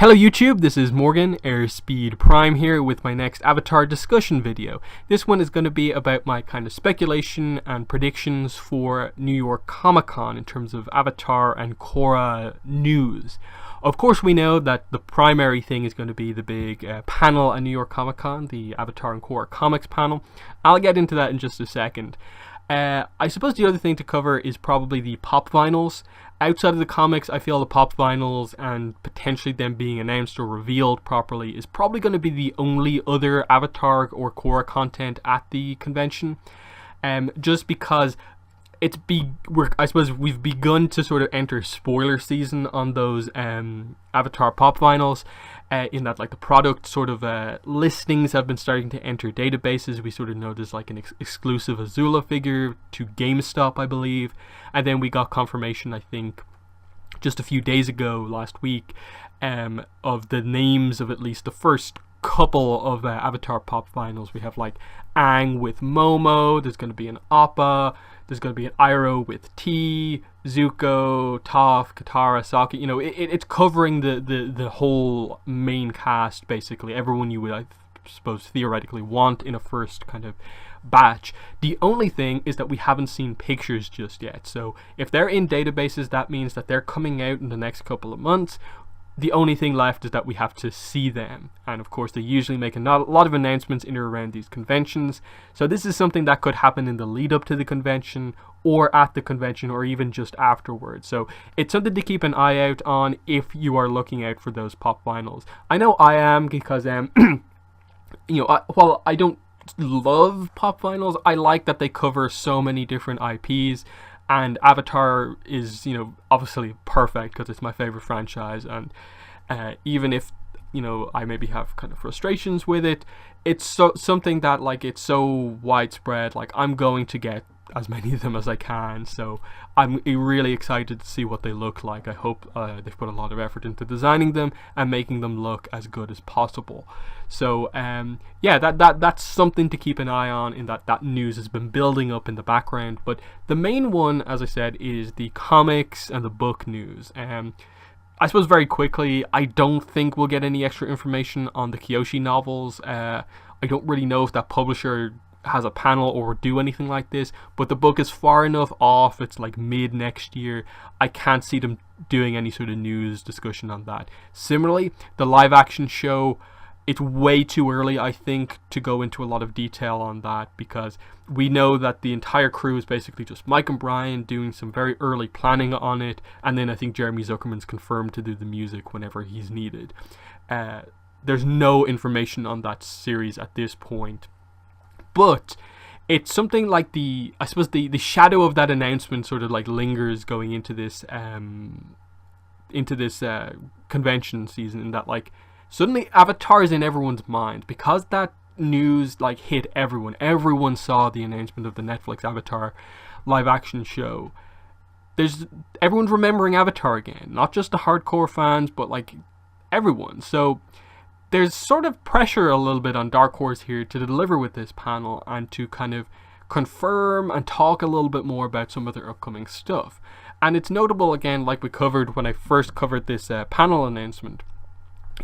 Hello YouTube, this is Morgan, Airspeed Prime here with my next Avatar discussion video. This one is going to be about my kind of speculation and predictions for New York Comic Con in terms of Avatar and Korra news. Of course we know that the primary thing is going to be the big panel at New York Comic Con, the Avatar and Korra comics panel. I'll get into that in just a second. I suppose the other thing to cover is probably the pop vinyls. Outside of the comics, I feel the pop vinyls and potentially them being announced or revealed properly is probably going to be the only other Avatar or Korra content at the convention. Just because I suppose we've begun to sort of enter spoiler season on those Avatar pop vinyls. In that, like, the product sort of listings have been starting to enter databases. We sort of know there's like an exclusive Azula figure to GameStop, I believe, and then we got confirmation, I think, just a few days ago, last week, of the names of at least the first couple of Avatar pop vinyls. We have like Aang with Momo. There's going to be an Appa. There's going to be an Iroh with T, Zuko, Toph, Katara, Sokka. You know, it's covering the whole main cast, basically. Everyone you would, I suppose, theoretically want in a first kind of batch. The only thing is that we haven't seen pictures just yet. So if they're in databases, that means that they're coming out in the next couple of months. The only thing left is that we have to see them, and of course they usually make a lot of announcements in or around these conventions, so this is something that could happen in the lead up to the convention, or at the convention, or even just afterwards. So it's something to keep an eye out on if you are looking out for those pop vinyls. I know I am, because you know, while I don't love pop vinyls, I like that they cover so many different IPs. And Avatar is, you know, obviously perfect because it's my favorite franchise, and even if, you know, I maybe have kind of frustrations with it, it's something that, like, it's so widespread. Like, I'm going to get as many of them as I can, so I'm really excited to see what they look like. I hope they've put a lot of effort into designing them and making them look as good as possible. So yeah, that's something to keep an eye on, in that news has been building up in the background. But the main one, as I said, is the comics and the book news. I suppose very quickly, I don't think we'll get any extra information on the Kyoshi novels. I don't really know if that publisher has a panel or do anything like this, but the book is far enough off. It's like mid next year. I can't see them doing any sort of news discussion on that. Similarly, the live action show, it's way too early, I think, to go into a lot of detail on that, because we know that the entire crew is basically just Mike and Brian doing some very early planning on it, and then I think Jeremy Zuckerman's confirmed to do the music whenever he's needed. There's no information on that series at this point. But it's something like I suppose the shadow of that announcement sort of like lingers going into this convention season, in that, like, suddenly Avatar is in everyone's mind, because that news, like, hit everyone. Everyone saw the announcement of the Netflix Avatar live action show. Everyone's remembering Avatar again, not just the hardcore fans, but like everyone. So there's sort of pressure a little bit on Dark Horse here to deliver with this panel and to kind of confirm and talk a little bit more about some of their upcoming stuff. And it's notable, again, like we covered when I first covered this panel announcement,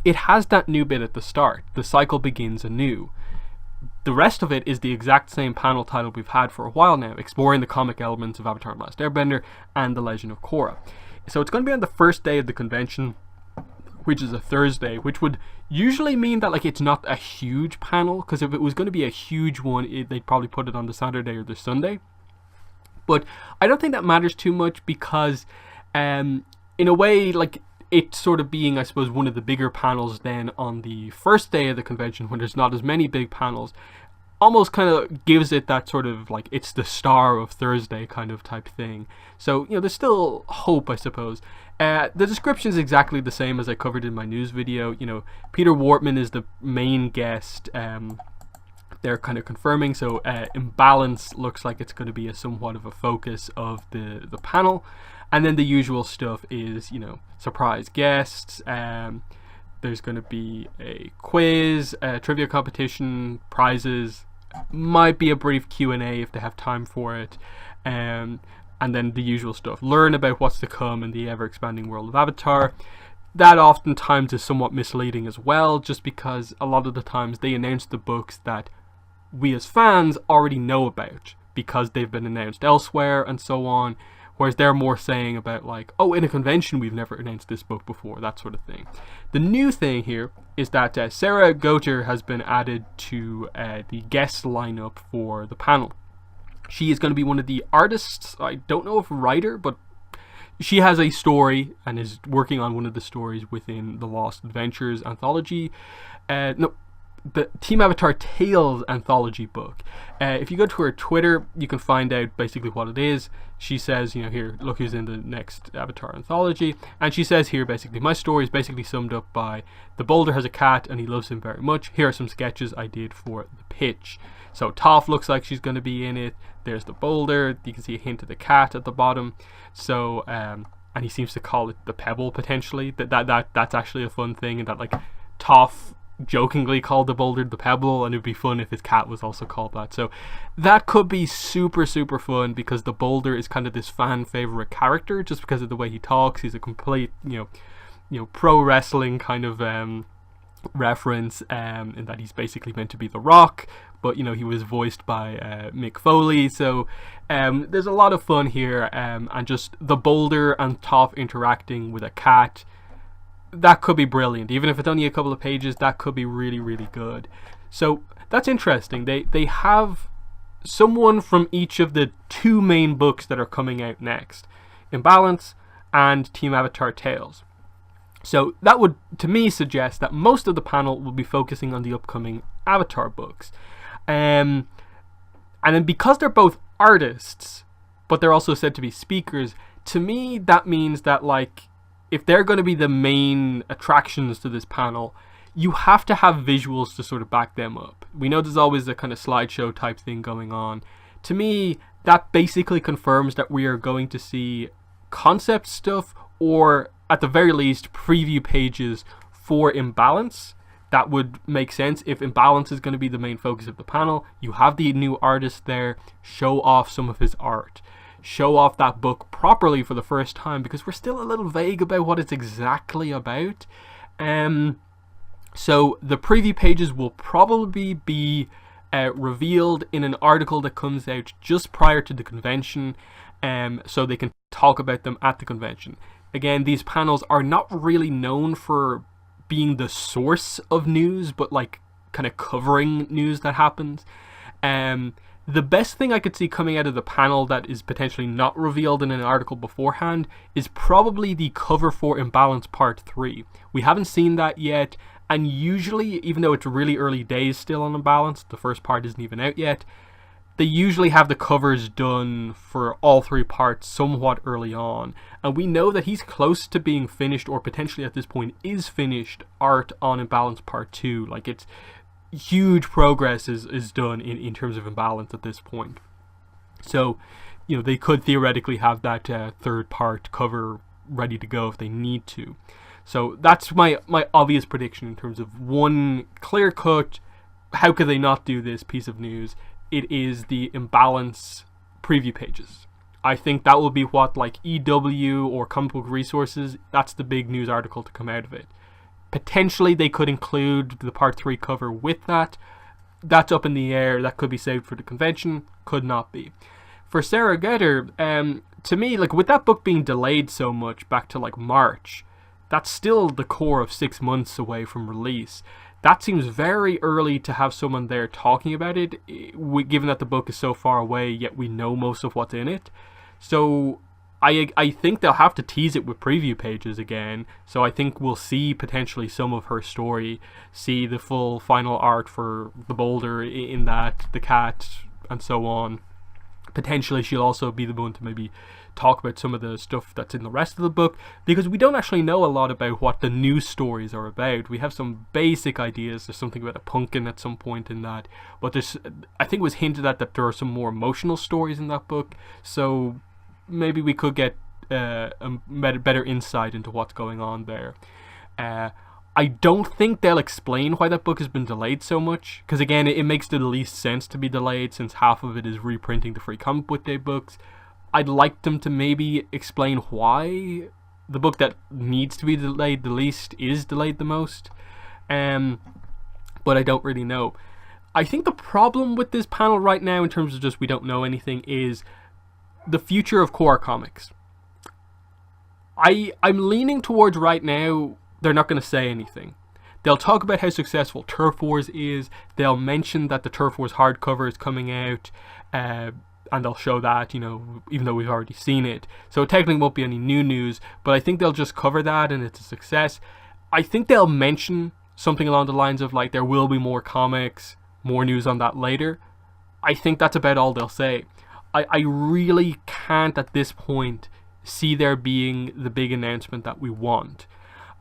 it has that new bit at the start. The cycle begins anew. The rest of it is the exact same panel title we've had for a while now, exploring the comic elements of Avatar: The Last Airbender and The Legend of Korra. So it's going to be on the first day of the convention, which is a Thursday, which would usually mean that, like, it's not a huge panel, because if it was going to be a huge one, they'd probably put it on the Saturday or the Sunday. But I don't think that matters too much, because in a way, like, it sort of being, I suppose, one of the bigger panels then on the first day of the convention, when there's not as many big panels, almost kind of gives it that sort of, like, it's the star of Thursday kind of type thing. So, you know, there's still hope, I suppose. The description is exactly the same as I covered in my news video. You know, Peter Wortman is the main guest. They're kind of confirming, so Imbalance looks like it's going to be somewhat of a focus of the panel. And then the usual stuff is, you know, surprise guests. There's going to be a quiz, a trivia competition, prizes. Might be a brief Q&A if they have time for it. And then the usual stuff. Learn about what's to come in the ever-expanding world of Avatar. that oftentimes is somewhat misleading as well, just because a lot of the times they announce the books that we as fans already know about because they've been announced elsewhere and so on, whereas they're more saying about like, oh, in a convention we've never announced this book before, that sort of thing. The new thing here is that Sarah Goether has been added to the guest lineup for the panel. She is going to be one of the artists. I don't know if writer, but she has a story and is working on one of the stories within the Lost Adventures anthology. The Team Avatar Tales anthology book. If you go to her Twitter, you can find out basically what it is. She says, here, look who's in the next Avatar anthology. And she says here, basically, my story is basically summed up by the Boulder has a cat and he loves him very much. Here are some sketches I did for the pitch. So Toph looks like she's going to be in it. There's the Boulder. You can see a hint of the cat at the bottom. So, and he seems to call it the Pebble, potentially. That's actually a fun thing. And that, like, Toph jokingly called the Boulder the Pebble, and it would be fun if his cat was also called that. So that could be super fun, because the Boulder is kind of this fan favorite character just because of the way he talks. He's a complete pro wrestling kind of reference, in that he's basically meant to be The Rock, but he was voiced by Mick Foley. So there's a lot of fun here, and just the Boulder and Toph interacting with a cat, that could be brilliant. Even if it's only a couple of pages, that could be really good. So that's interesting. They have someone from each of the two main books that are coming out next, Imbalance and Team Avatar Tales. So that would, to me, suggest that most of the panel will be focusing on the upcoming Avatar books. And then because they're both artists, but they're also said to be speakers, to me that means that, like, if they're going to be the main attractions to this panel, you have to have visuals to sort of back them up. We know there's always a kind of slideshow type thing going on. To me, that basically confirms that we are going to see concept stuff, or at the very least preview pages for Imbalance. That would make sense. If Imbalance is going to be the main focus of the panel, you have the new artist there, show off some of his art. Show off that book properly for the first time, because we're still a little vague about what it's exactly about. So the preview pages will probably be revealed in an article that comes out just prior to the convention, so they can talk about them at the convention. Again, these panels are not really known for being the source of news, but like kind of covering news that happens. The best thing I could see coming out of the panel that is potentially not revealed in an article beforehand is probably the cover for Imbalance Part 3. We haven't seen that yet, and usually, even though it's really early days still on Imbalance, the first part isn't even out yet, they usually have the covers done for all three parts somewhat early on. And we know that he's close to being finished, or potentially at this point is finished, art on Imbalance Part 2. Like, it's huge progress is done in terms of Imbalance at this point. So, they could theoretically have that third part cover ready to go if they need to. So that's my obvious prediction in terms of one clear cut, how could they not do this piece of news? It is the Imbalance preview pages. I think that will be what, like, EW or Comic Book Resources, that's the big news article to come out of it. Potentially they could include the Part 3 cover with that. That's up in the air. That could be saved for the convention, could not be. For Sarah Goether, to me, like, with that book being delayed so much back to like March, that's still the core of 6 months away from release. That seems very early to have someone there talking about it, given that the book is so far away, yet we know most of what's in it. So I think they'll have to tease it with preview pages again. So I think we'll see potentially some of her story, see the full final art for the Boulder in that, the cat, and so on. Potentially she'll also be the one to maybe talk about some of the stuff that's in the rest of the book, because we don't actually know a lot about what the new stories are about. We have some basic ideas. There's something about a pumpkin at some point in that, but I think it was hinted at that there are some more emotional stories in that book, so maybe we could get a better insight into what's going on there. I don't think they'll explain why that book has been delayed so much, because again, it makes the least sense to be delayed since half of it is reprinting the Free Comic Book Day books. I'd like them to maybe explain why the book that needs to be delayed the least is delayed the most. But I don't really know. I think the problem with this panel right now, in terms of just we don't know anything, is the future of Korra comics. I'm leaning towards right now they're not going to say anything. They'll talk about how successful Turf Wars is. They'll mention that the Turf Wars hardcover is coming out, and they'll show that, you know, even though we've already seen it. So it technically won't be any new news, but I think they'll just cover that and it's a success. I think they'll mention something along the lines of like there will be more comics, more news on that later. I think that's about all they'll say. I really can't at this point see there being the big announcement that we want.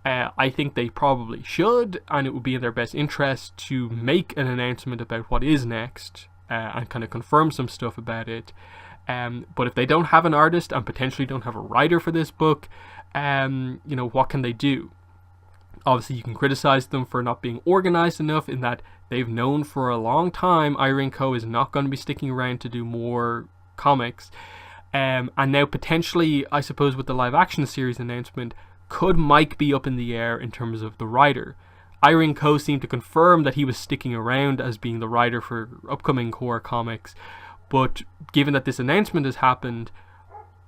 I think they probably should, and it would be in their best interest to make an announcement about what is next, and kind of confirm some stuff about it. But if they don't have an artist and potentially don't have a writer for this book, you know, what can they do? Obviously, you can criticize them for not being organized enough, in that they've known for a long time Irene Co. is not going to be sticking around to do more comics. And now potentially, I suppose with the live action series announcement, could Mike be up in the air in terms of the writer? Irene Co. seemed to confirm that he was sticking around as being the writer for upcoming Korra comics, but given that this announcement has happened,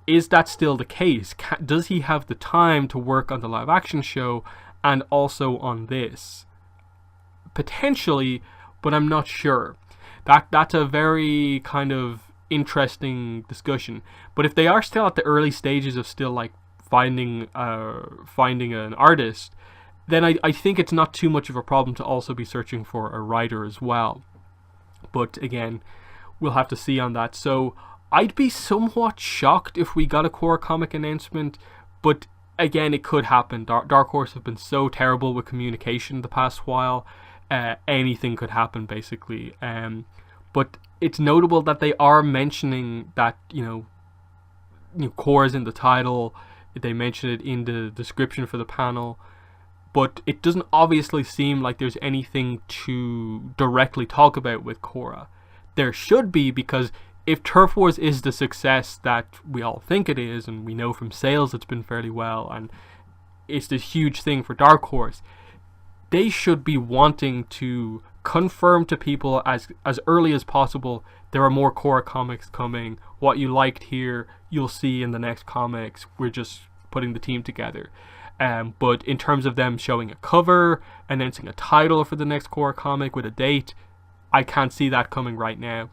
is that still the case? Does he have the time to work on the live action show and also on this? Potentially, but I'm not sure. That's a very kind of interesting discussion. But if they are still at the early stages of still like finding an artist, then I think it's not too much of a problem to also be searching for a writer as well. But again, we'll have to see on that. So I'd be somewhat shocked if we got a Korra comic announcement, but again, it could happen. Dark Horse have been so terrible with communication the past while. Anything could happen, basically. But it's notable that they are mentioning that, you know, Korra's in the title. They mention it in the description for the panel. But it doesn't obviously seem like there's anything to directly talk about with Korra. There should be, because if Turf Wars is the success that we all think it is, and we know from sales it's been fairly well, and it's this huge thing for Dark Horse, they should be wanting to confirm to people as early as possible there are more Korra comics coming. What you liked here, you'll see in the next comics. We're just putting the team together. But in terms of them showing a cover, announcing a title for the next Korra comic with a date, I can't see that coming right now.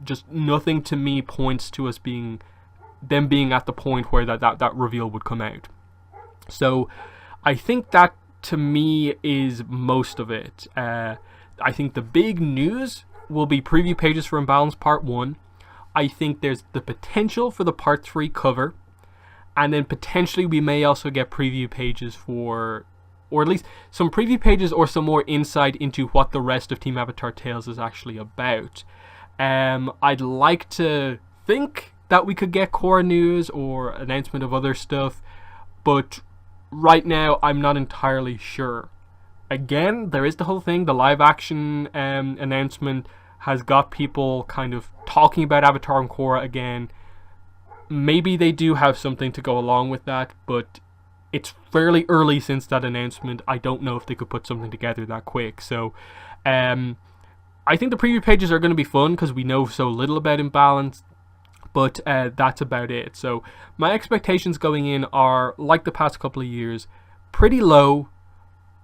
Just nothing to me points to us being at the point where that reveal would come out. So I think that to me is most of it. I think the big news will be preview pages for Imbalance Part 1. I think there's the potential for the Part 3 cover. And then potentially we may also get preview pages for, or at least some preview pages or some more insight into what the rest of Team Avatar Tales is actually about. I'd like to think that we could get Korra news or announcement of other stuff, but right now I'm not entirely sure. Again, there is the whole thing, the live action announcement has got people kind of talking about Avatar and Korra again. Maybe they do have something to go along with that, but it's fairly early since that announcement. I don't know if they could put something together that quick. So I think the preview pages are going to be fun because we know so little about Imbalance, but that's about it. So my expectations going in are, like the past couple of years, pretty low,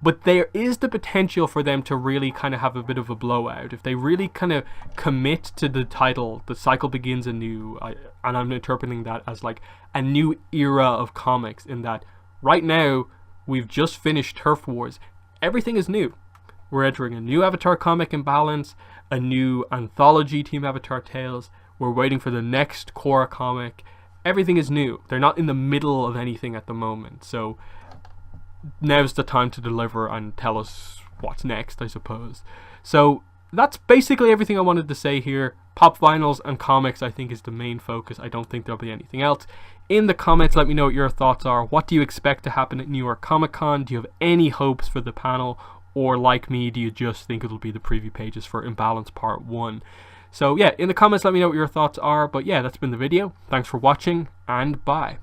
but there is the potential for them to really kind of have a bit of a blowout. If they really kind of commit to the title, the cycle begins anew, and I'm interpreting that as like a new era of comics, in that right now we've just finished Turf Wars. Everything is new. We're entering a new Avatar comic Imbalance, a new anthology Team Avatar Tales. We're waiting for the next Korra comic. Everything is new. They're not in the middle of anything at the moment. So now's the time to deliver and tell us what's next, I suppose. So that's basically everything I wanted to say here. Pop vinyls and comics, I think, is the main focus. I don't think there'll be anything else. In the comments, let me know what your thoughts are. What do you expect to happen at New York Comic Con? Do you have any hopes for the panel? Or like me, do you just think it'll be the preview pages for Imbalance Part 1? So yeah, in the comments, let me know what your thoughts are. But yeah, that's been the video. Thanks for watching, and bye.